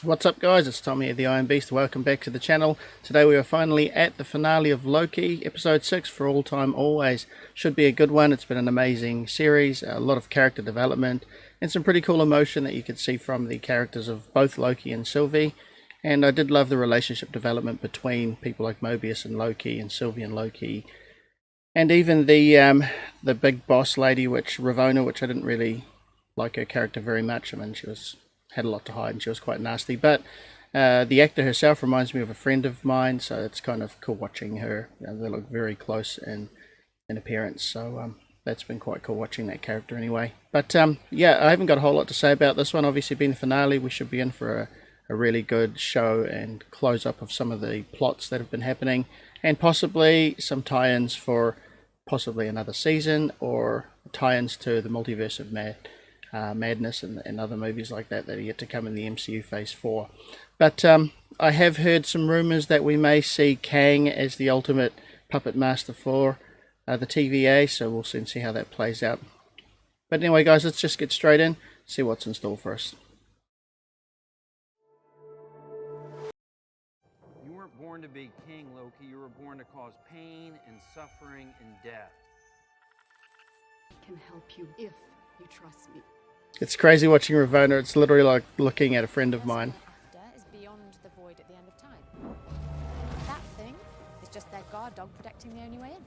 What's up guys, it's Tommy of the Iron Beast. Welcome back to the channel. Today we are finally at the finale of Loki, episode 6 for All Time Always. Should be a good one. It's been an amazing series, a lot of character development and some pretty cool emotion that you could see from the characters of both Loki and Sylvie. And I did love the relationship development between people like Mobius and Loki and Sylvie and Loki. And even the big boss lady, Ravonna, which I didn't really like her character very much. I mean, she had a lot to hide and she was quite nasty, but the actor herself reminds me of a friend of mine, so it's kind of cool watching her. They look very close in appearance, so that's been quite cool watching that character anyway. But yeah, I haven't got a whole lot to say about this one. Obviously being the finale, we should be in for a really good show and close up of some of the plots that have been happening, and possibly some tie-ins for possibly another season, or tie-ins to the multiverse of madness and other movies like that are yet to come in the MCU phase 4. But I have heard some rumors that we may see Kang as the ultimate puppet master for the TVA, so we'll soon see how that plays out. But anyway guys, let's just get straight in, see what's in store for us. You weren't born to be king, Loki. You were born to cause pain and suffering and death. I can help you if you trust me. It's crazy watching Ravonna. It's literally like looking at a friend of mine. Is beyond the void at the end of time. That thing is just their guard dog protecting the only way in.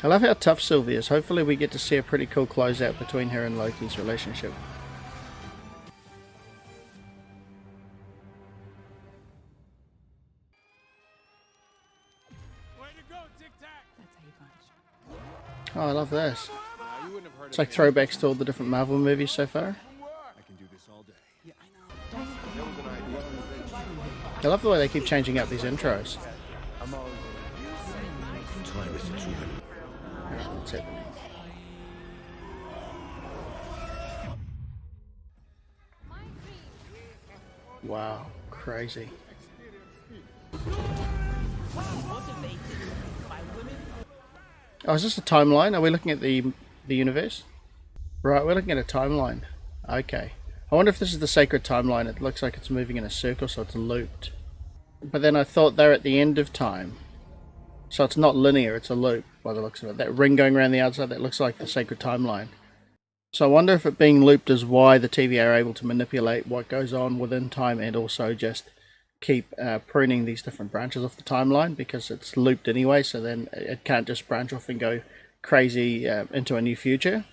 I love how tough Sylvie is. Hopefully we get to see a pretty cool closeout between her and Loki's relationship. Way to go, Tic Tac! That's how you vanish. Oh, I love this. It's like throwbacks to all the different Marvel movies so far. I can do this all day. Yeah, I know. That was an idea. I love the way they keep changing up these intros. What's happening? Wow, crazy. Oh, is this a timeline? Are we looking at the universe? Right, we're looking at a timeline. Okay. I wonder if this is the sacred timeline. It looks like it's moving in a circle, so it's looped. But then I thought they're at the end of time. So it's not linear, it's a loop by the looks of it. That ring going around the outside, that looks like the sacred timeline. So I wonder if it being looped is why the TVA are able to manipulate what goes on within time, and also just keep pruning these different branches off the timeline, because it's looped anyway, so then it can't just branch off and go crazy into a new future.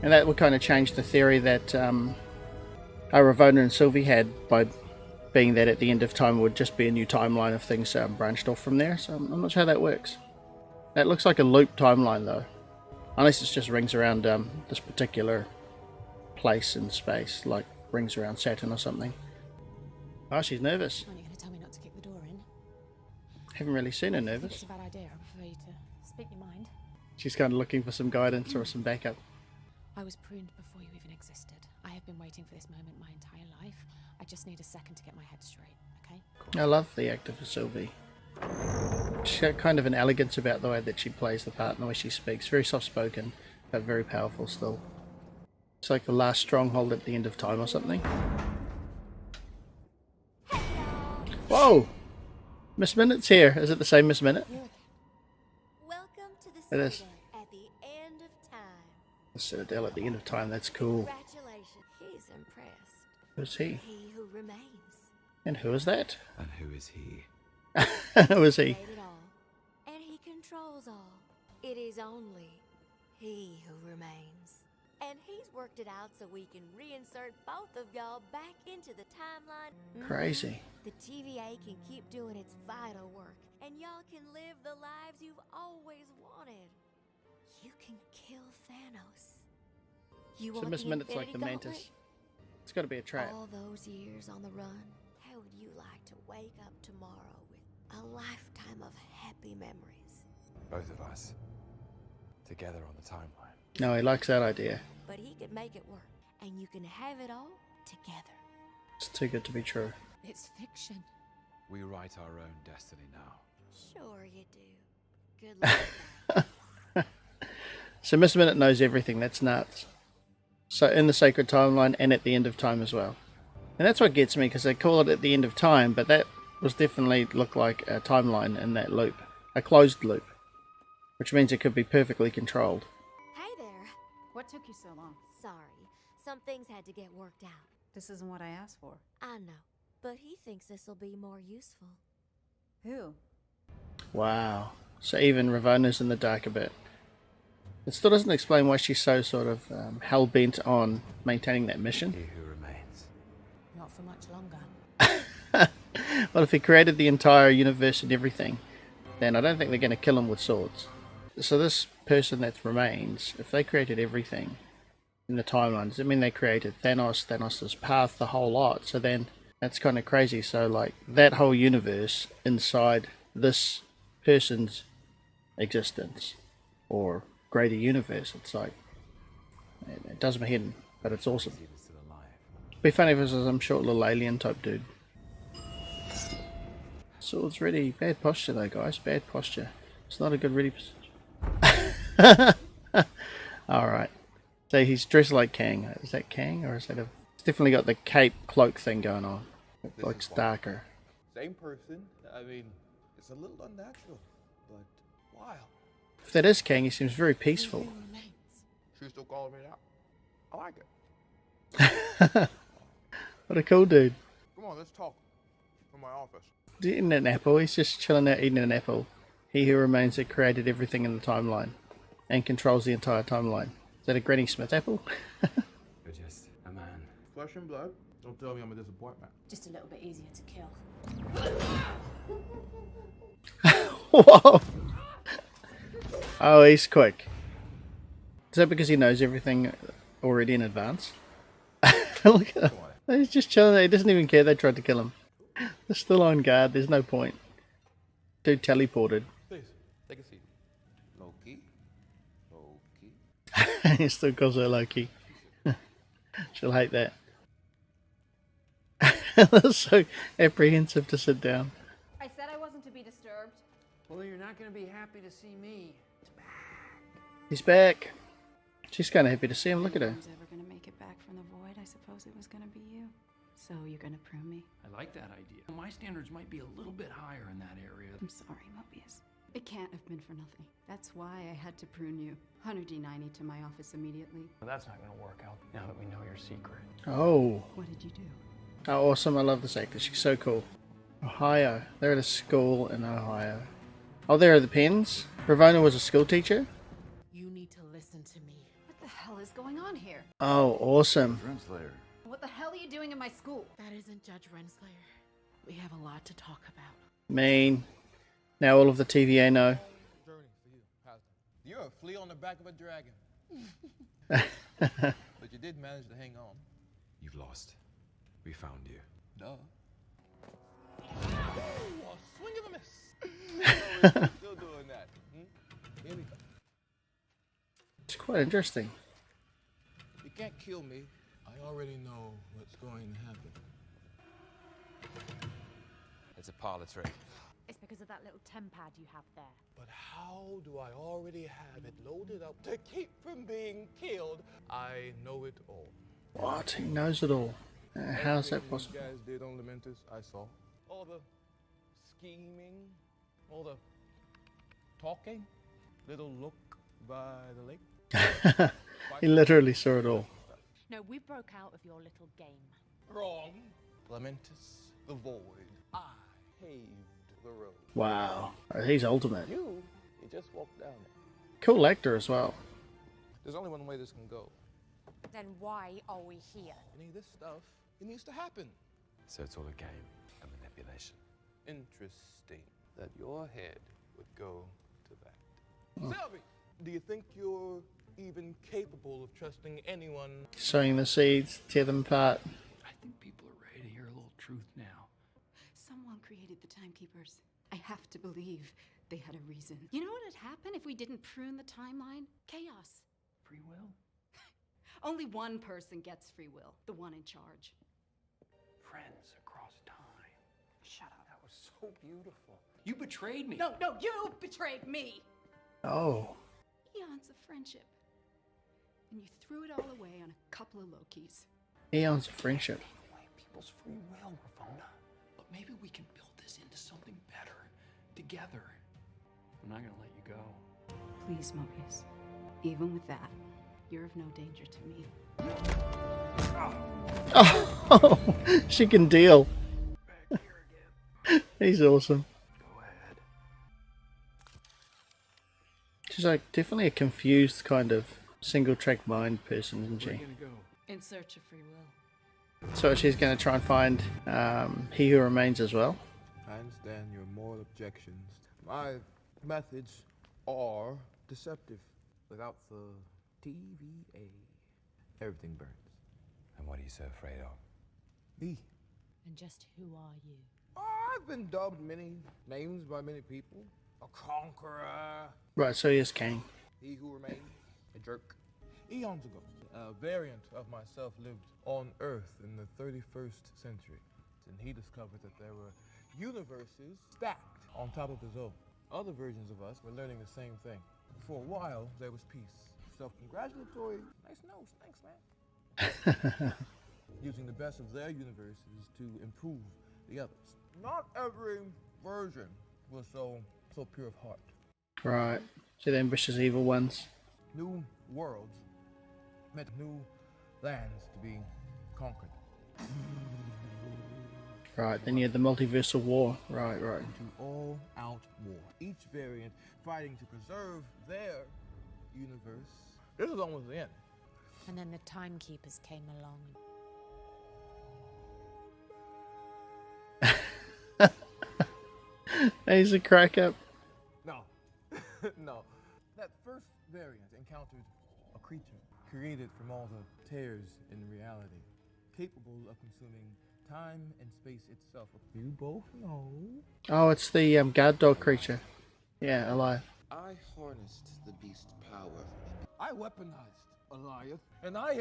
And that would kind of change the theory that Ravonna and Sylvie had, by being that at the end of time would just be a new timeline of things branched off from there. So I'm not sure how that works. That looks like a loop timeline though, unless it's just rings around this particular place in space, like rings around Saturn or something. Oh, she's nervous. Aren't you going to tell me not to kick the door in? Haven't really seen her I think nervous. it's a bad idea. I prefer you to speak your mind. She's kind of looking for some guidance or some backup. I was pruned before you even existed. I have been waiting for this moment my entire life. I just need a second to get my head straight, okay? I love the actor for Sylvie. She's got kind of an elegance about the way that she plays the part and the way she speaks. Very soft-spoken, but very powerful still. It's like the last stronghold at the end of time or something. Whoa! Miss Minute's here. Is it the same Miss Minute? Welcome to the It is. Citadel at the end of time. The Citadel at the end of time. That's cool. Congratulations. He's impressed. Who's he? He who remains. And who is that? And who is he? Who is he? Made it all. And he controls all. It is only he who remains. And he's worked it out so we can reinsert both of y'all back into the timeline. Crazy. The TVA can keep doing its vital work, and y'all can live the lives you've always wanted. You can kill Thanos. You So want Miss the Minute's like Infinity the Gauntlet? Mantis. It's got to be a trap. All those years on the run, how would you like to wake up tomorrow with a lifetime of happy memories? Both of us. Together on the timeline. No, he likes that idea. But he could make it work, and you can have it all together. It's too good to be true. It's fiction. We write our own destiny now. Sure you do. Good luck with that. So Miss Minute knows everything. That's nuts. So in the sacred timeline and at the end of time as well. And that's what gets me, because they call it at the end of time, but that was definitely looked like a timeline in that loop. A closed loop. Which means it could be perfectly controlled. Hey there. What took you so long? Sorry. Some things had to get worked out. This isn't what I asked for. I know. But he thinks this'll be more useful. Who? Wow. So even Ravona's in the dark a bit. It still doesn't explain why she's so sort of hell-bent on maintaining that mission. He who remains. Not for much longer. Well, if he created the entire universe and everything, then I don't think they're going to kill him with swords. So this person that remains, if they created everything in the timeline, does it mean they created Thanos, Thanos' path, the whole lot? So then that's kind of crazy. So like that whole universe inside this person's existence or greater universe, it's like, it does my head in, but it's awesome. He was still alive. Be funny if it was some short little alien type dude. Sword's ready. Bad posture though, guys. Bad posture. It's not a good ready position. Alright. So he's dressed like Kang. Is that Kang or is that a... It's definitely got the cape cloak thing going on. It looks darker. Same person. I mean, it's a little unnatural, but wild. If that is Kang, he seems very peaceful. She's still calling me out. I like it. What a cool dude. Come on, let's talk. From my office. He's eating an apple. He's just chilling out eating an apple. He who remains that created everything in the timeline and controls the entire timeline. Is that a Granny Smith apple? You're just a man. Flesh and blood. Don't tell me I'm a disappointment. Just a little bit easier to kill. Whoa! Oh, he's quick. Is that because he knows everything already in advance? Look at him. He's just chilling there. He doesn't even care they tried to kill him. They're still on guard. There's no point. Dude teleported. Please, take a seat. Loki. Loki. He still calls her Loki. She'll hate that. That's so apprehensive to sit down. I said I wasn't to be disturbed. Well, you're not going to be happy to see me. He's back. She's kind of happy to see him. Look at her. Who's ever gonna make it back from the void? I suppose it was gonna be you. So you're gonna prune me? I like that idea. My standards might be a little bit higher in that area. I'm sorry, Mobius. It can't have been for nothing. That's why I had to prune you. Hunter D90 to my office immediately. Well, that's not going to work out now that we know your secret. Oh. What did you do? Oh, awesome. I love this actor. She's so cool. Ohio. They're at a school in Ohio. Oh, there are the pens. Ravona was a school teacher. You need to listen to me. What the hell is going on here? Oh, awesome. Renslayer. What the hell are you doing in my school? That isn't Judge Renslayer. We have a lot to talk about. Mean. Now all of the TVA know. Journey for you, Pastor. You're a flea on the back of a dragon. But you did manage to hang on. You've lost. We found you. Duh. Oh, a swing of a miss. Still doing that. Here we go. It's quite interesting. You can't kill me. I already know what's going to happen. It's a parlor trick. It's because of that little tempad you have there. But how do I already have it loaded up to keep from being killed? I know it all. What? He knows it all. How's that Everything possible? You guys did on Lamentus, I saw. All the scheming, all the talking, little look by the lake. He literally saw it all. No, we broke out of your little game. Wrong. Lamentus, the void. I paved the road. Wow. He's ultimate. You just walked down it. Cool actor as well. There's only one way this can go. Then why are we here? Any of this stuff, it needs to happen. So it's all a game, a manipulation. Interesting that your head would go to that. Selby, do you think you're even capable of trusting anyone? Sowing the seeds, tear them apart. I think people are ready to hear a little truth now. Someone created the timekeepers. I have to believe they had a reason. You know what would happen if we didn't prune the timeline? Chaos. Free will? Only one person gets free will, the one in charge. Friends across time. Shut up. That was so beautiful. You betrayed me. No, you betrayed me. Oh. Eons of friendship. And you threw it all away on a couple of Lokis. Eons of friendship. The way people's free will, Ravonna. But maybe we can build this into something better together. I'm not gonna let you go. Please, Mobius. Even with that, you're of no danger to me. Oh, she can deal. He's awesome. Go ahead. She's like definitely a confused kind of single track mind person, isn't Where are she? you gonna go? In search of free will. So she's going to try and find He Who Remains as well. I understand your moral objections. My methods are deceptive. Without the TVA, everything burns. And what are you so afraid of? Me. And just who are you? I've been dubbed many names by many people. A conqueror. Right, so he is king. He who remains. A jerk. Eons ago, a variant of myself lived on Earth in the 31st century. And he discovered that there were universes stacked on top of his own. Other versions of us were learning the same thing. For a while, there was peace. Self-congratulatory. Nice nose. Thanks, man. Using the best of their universes to improve the others. Not every version was so pure of heart. Right, so the ambitious evil ones. New worlds meant new lands to be conquered. Right, then you had the multiversal war. Right. Into all-out war. Each variant fighting to preserve their universe. This is almost the end. And then the timekeepers came along. He's a crack up. No. No. That first variant encountered a creature created from all the tears in reality, capable of consuming time and space itself. You both know. Oh, it's the guard dog creature. Yeah, alive. I harnessed the beast's power. I weaponized Elias, and I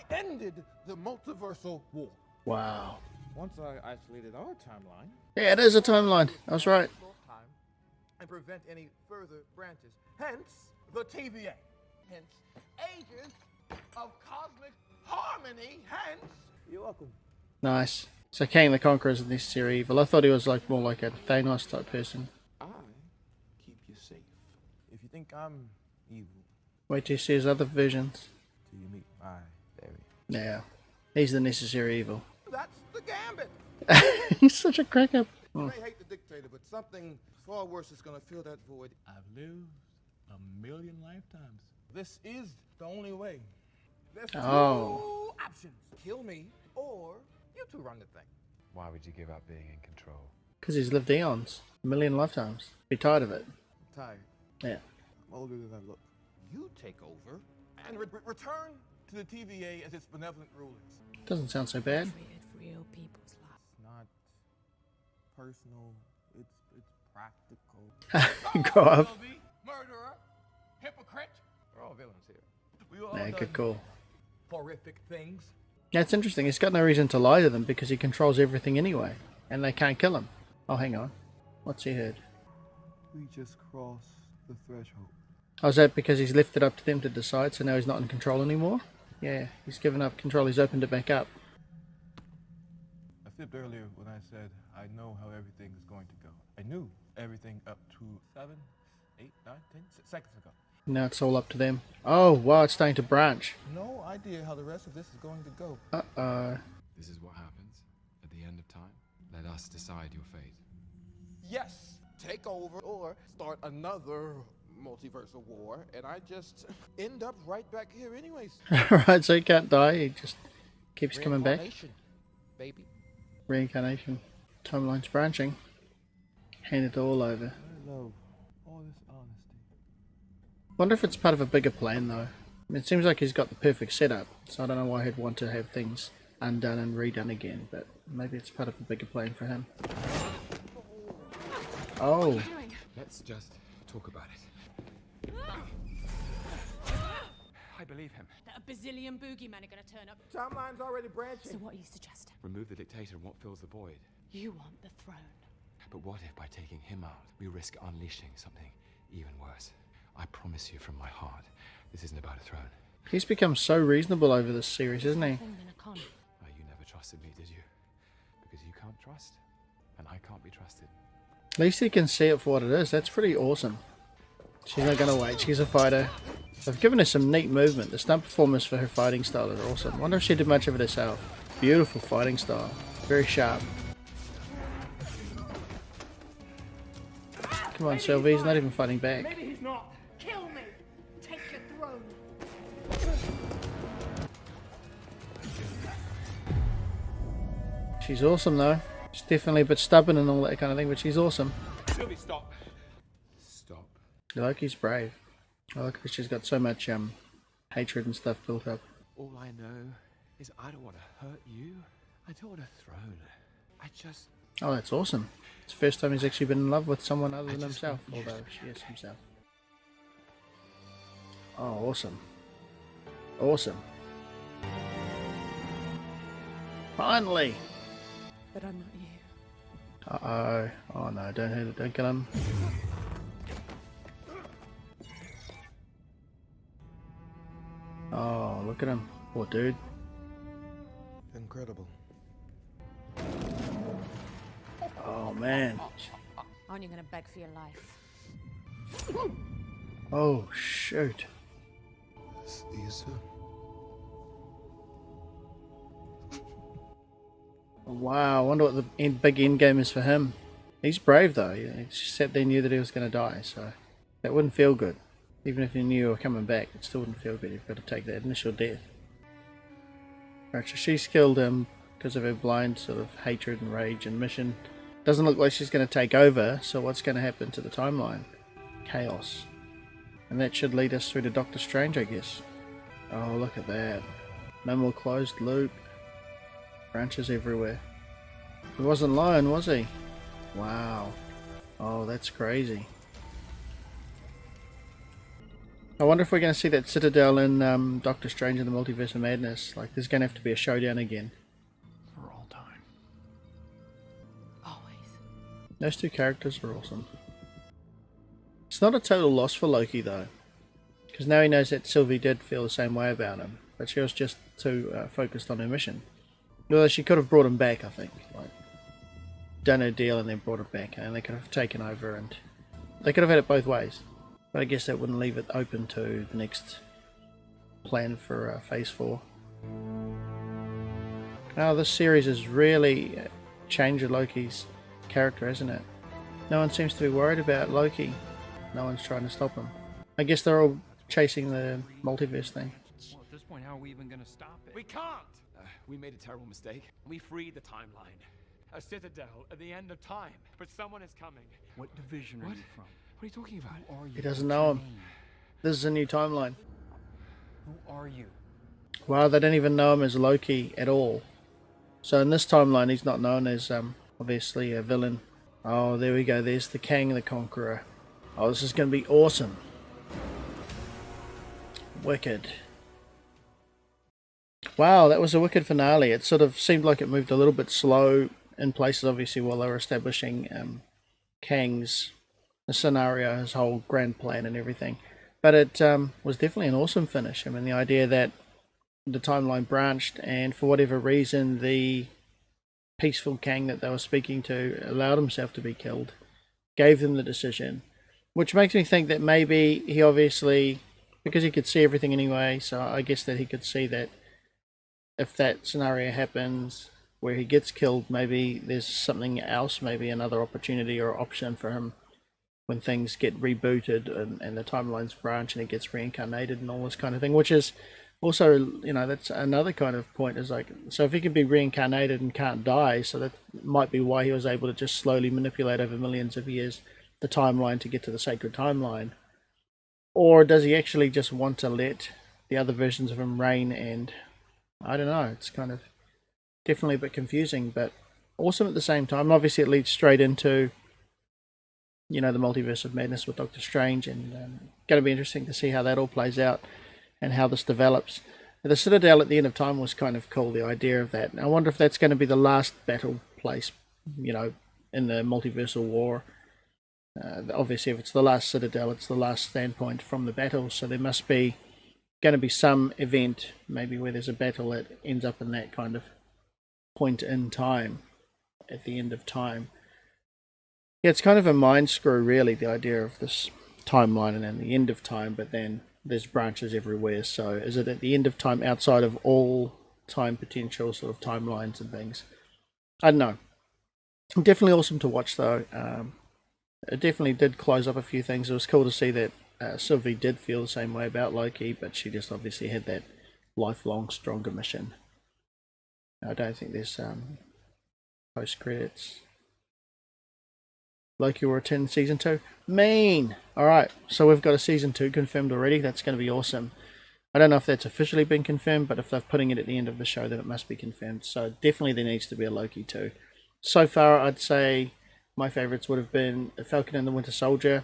ended the multiversal war. Wow. Once I isolated our timeline, Yeah, it is a timeline. I was right. time and prevent any further branches. Hence the TVA. Hence ages of cosmic harmony. Hence. You're welcome. Nice. So King the Conqueror is necessary evil. I thought he was like more like a Thanos type person. I keep you safe. If you think I'm evil, Wait till you see his other visions. till you meet my fairy. Yeah. He's the necessary evil. That's the gambit. He's such a crack up. You may hate the dictator, but something far worse is gonna fill that void. I've lived 1,000,000 lifetimes. This is the only way. There's two options. Kill me, or you two run the thing. Why would you give up being in control? Because he's lived eons. 1,000,000 lifetimes. Be tired of it. I'm tired. Yeah. I'm older than I look. You take over and return to the TVA as its benevolent rulers. Doesn't sound so bad. Treated real people's lives. It's not personal. It's practical. Grow up. Murderer, hypocrite. We're all villains here. We all Yeah, done good call. horrific things. Yeah, it's interesting. He's got no reason to lie to them because he controls everything anyway. And they can't kill him. Oh, hang on. What's he heard? We just crossed the threshold. Oh, is that because he's left it up to them to decide, so now he's not in control anymore? Yeah, he's given up control. He's opened it back up. I flipped earlier when I said I know how everything is going to go. I knew everything up to 7, 8, 9, 10 seconds ago. Now it's all up to them. Oh, wow, it's starting to branch. No idea how the rest of this is going to go. Uh-oh. This is what happens at the end of time. Let us decide your fate. Yes, take over or start another multiversal war, and I just end up right back here anyways. Right, so he can't die. He just keeps coming back. Reincarnation, baby. Reincarnation. Timeline's branching. Handed all over. I love all this honesty. Wonder if it's part of a bigger plan, though. I mean, it seems like he's got the perfect setup, so I don't know why he'd want to have things undone and redone again, but maybe it's part of a bigger plan for him. Oh. Let's just talk about it. I believe him. That a bazillion boogeymen are going to turn up. Timeline's already branching. So what are you suggesting? Remove the dictator and what fills the void. You want the throne. But what if by taking him out, we risk unleashing something even worse? I promise you from my heart, this isn't about a throne. He's become so reasonable over this series, isn't he? Oh, you never trusted me, did you? because you can't trust, and I can't be trusted. At least you can see it for what it is. That's pretty awesome. She's not going to wait. She's a fighter. They've given her some neat movement. The stunt performance for her fighting style is awesome. I wonder if she did much of it herself. Beautiful fighting style. Very sharp. Come on, Sylvie. He's not even fighting back. Maybe he's not. Kill me. Take your throne. She's awesome though. She's definitely a bit stubborn and all that kind of thing, but she's awesome. Sylvie, stop. Stop. Loki's brave. I like that she's got so much hatred and stuff built up. All I know is I don't want to hurt you. I don't want a throne. I just... Oh, that's awesome. It's the first time he's actually been in love with someone other than himself, although she is himself. Oh, awesome. Awesome. Finally! But I'm not you. Uh-oh. Oh no, don't hit it, don't kill him. Oh, look at him. Poor dude. Incredible. Oh man. Aren't you going to beg for your life? Oh shoot. This is Wow, I wonder what the big end game is for him. He's brave though. He just sat there and knew that he was going to die, so that wouldn't feel good. Even if you knew you were coming back, it still wouldn't feel good. You've got to take that initial death. Right, so she's killed him because of her blind sort of hatred and rage and mission. Doesn't look like she's going to take over, so what's going to happen to the timeline? Chaos. And that should lead us through to Doctor Strange, I guess. Oh, look at that. No more closed loop. Branches everywhere. He wasn't lying, was he? Wow. Oh, that's crazy. I wonder if we're going to see that Citadel in Doctor Strange and the Multiverse of Madness. Like, there's going to have to be a showdown again. For all time. Always. Those two characters are awesome. It's not a total loss for Loki, though. Because now he knows that Sylvie did feel the same way about him. But she was just too focused on her mission. Although she could have brought him back, I think. Like, done her deal and then brought him back. And they could have taken over and... They could have had it both ways. But I guess that wouldn't leave it open to the next plan for Phase 4. Now this series has really changed Loki's character, hasn't it? No one seems to be worried about Loki. No one's trying to stop him. I guess they're all chasing the multiverse thing. Well, at this point, how are we even going to stop it? We can't! We made a terrible mistake. We freed the timeline. A citadel at the end of time. But someone is coming. What division are What? you from? What are you talking about? Who are you? He doesn't What's know your him. name? This is a new timeline. Who are you? Wow, they don't even know him as Loki at all. So in this timeline, he's not known as, obviously, a villain. Oh, there we go. There's the Kang the Conqueror. Oh, this is going to be awesome. Wicked. Wow, that was a wicked finale. It sort of seemed like it moved a little bit slow in places, obviously, while they were establishing Kang's scenario, his whole grand plan and everything. But it was definitely an awesome finish. I mean, the idea that the timeline branched and for whatever reason the peaceful Kang that they were speaking to allowed himself to be killed, gave them the decision, which makes me think that maybe he obviously, because he could see everything anyway, so I guess that he could see that if that scenario happens where he gets killed, maybe there's something else, maybe another opportunity or option for him when things get rebooted and the timelines branch and he gets reincarnated and all this kind of thing, which is also, you know, that's another kind of point, is like, so if he can be reincarnated and can't die, so that might be why he was able to just slowly manipulate over millions of years the timeline to get to the sacred timeline. Or does he actually just want to let the other versions of him reign? And I don't know, it's kind of definitely a bit confusing, but awesome at the same time. Obviously it leads straight into, you know, the multiverse of madness with Doctor Strange, and going to be interesting to see how that all plays out and how this develops. The Citadel at the end of time was kind of cool, the idea of that. And I wonder if that's going to be the last battle place, you know, in the multiversal war. Obviously, if it's the last Citadel, it's the last standpoint from the battle, so there must be going to be some event, maybe where there's a battle that ends up in that kind of point in time. at the end of time. Yeah, it's kind of a mind screw, really, the idea of this timeline and then the end of time, but then there's branches everywhere. So is it at the end of time outside of all time potential sort of timelines and things? I don't know. Definitely awesome to watch, though. It definitely did close up a few things. It was cool to see that Sylvie did feel the same way about Loki, but she just obviously had that lifelong stronger mission. I don't think there's post credits. Loki will return in season 2. Mean! Alright, so we've got a season 2 confirmed already. That's going to be awesome. I don't know if that's officially been confirmed, but if they're putting it at the end of the show, then it must be confirmed. So definitely there needs to be a Loki 2. So far, I'd say my favourites would have been Falcon and the Winter Soldier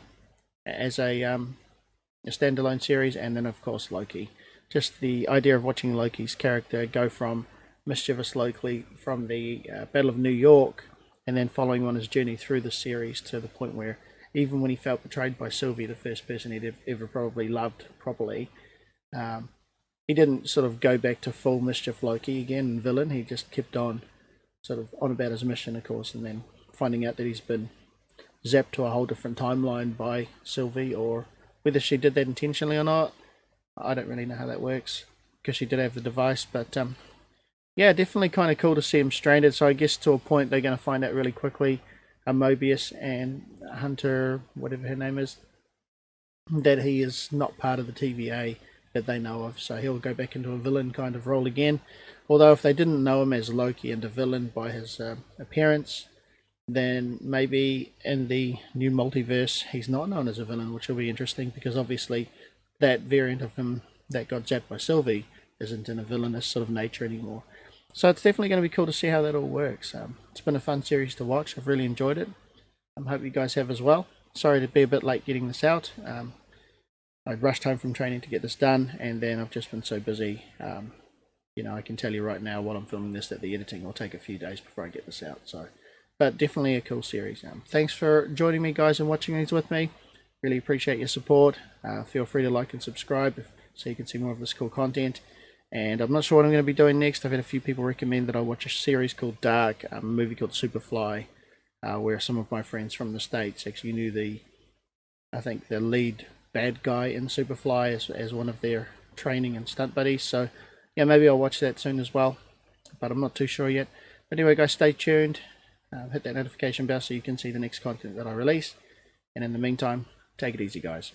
as a standalone series, and then of course Loki. Just the idea of watching Loki's character go from mischievous Loki from the Battle of New York, and then following on his journey through the series to the point where even when he felt betrayed by Sylvie, the first person he'd ever probably loved properly, he didn't sort of go back to full mischief Loki again and villain. He just kept on sort of on about his mission, of course, and then finding out that he's been zapped to a whole different timeline by Sylvie, or whether she did that intentionally or not, I don't really know how that works, because she did have the device. But yeah, definitely kind of cool to see him stranded. So I guess to a point they're going to find out really quickly, Mobius and Hunter, whatever her name is, that he is not part of the TVA that they know of. So he'll go back into a villain kind of role again. Although if they didn't know him as Loki and a villain by his appearance, then maybe in the new multiverse he's not known as a villain, which will be interesting, because obviously that variant of him that got zapped by Sylvie isn't in a villainous sort of nature anymore. So it's definitely going to be cool to see how that all works. It's been a fun series to watch. I've really enjoyed it. I hope you guys have as well. Sorry to be a bit late getting this out. I rushed home from training to get this done, and then I've just been so busy. You know, I can tell you right now while I'm filming this that the editing will take a few days before I get this out. So, but definitely a cool series. Thanks for joining me, guys, and watching these with me. Really appreciate your support. Feel free to like and subscribe so you can see more of this cool content. And I'm not sure what I'm going to be doing next. I've had a few people recommend that I watch a series called Dark, a movie called Superfly, where some of my friends from the States actually knew I think the lead bad guy in Superfly as one of their training and stunt buddies. So yeah, maybe I'll watch that soon as well, but I'm not too sure yet. But anyway, guys, stay tuned. Hit that notification bell so you can see the next content that I release. And in the meantime, take it easy, guys.